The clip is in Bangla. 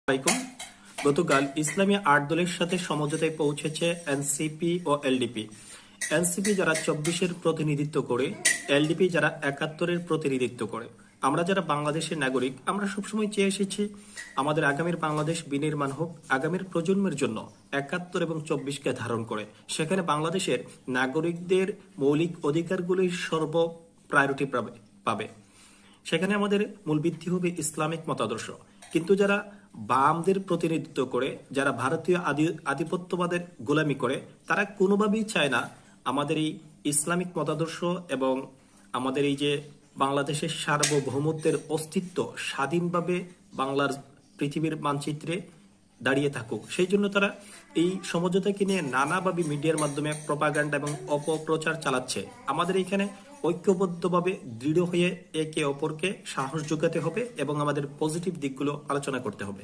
আলাইকুম। গতকাল ইসলামী ৮ দলের সাথে সমঝোতায় পৌঁছেছে এনসিপি ও এলডিপি। এনসিপি যারা ২৪-এর প্রতিনিধিত্ব করে, এলডিপি যারা ৭১-এর প্রতিনিধিত্ব করে। আমরা যারা বাংলাদেশের নাগরিক, আমরা সবসময় চেয়ে এসেছি আমাদের আগামীর বাংলাদেশ বিনির্মাণ হোক আগামীর প্রজন্মের জন্য ৭১ এবং ২৪-কে ধারণ করে। সেখানে বাংলাদেশের নাগরিকদের মৌলিক অধিকারগুলি সর্ব প্রায়োরিটি পাবে। সেখানে আমাদের মূল ভিত্তি হবে ইসলামিক মতাদর্শ। কিন্তু যারা বামদের প্রতিনিধিত্ব করে, যারা ভারতীয় আধিপত্যবাদের গোলামি করে, তারা কোনোভাবেই চায় না আমাদের এই ইসলামিক মতাদর্শ এবং আমাদের এই যে বাংলাদেশের সার্বভৌমত্বের অস্তিত্ব স্বাধীনভাবে বাংলার পৃথিবীর মানচিত্রে দাঁড়িয়ে থাকুক। সেই জন্য তারা এই সমঝোতাকে নিয়ে নানাভাবে মিডিয়ার মাধ্যমে প্রপাগান্ডা এবং অপপ্রচার চালাচ্ছে। আমাদের এখানে ঐক্যবদ্ধভাবে দৃঢ় হয়ে একে অপরকে সাহস যোগাতে হবে এবং আমাদের পজিটিভ দিকগুলো আলোচনা করতে হবে।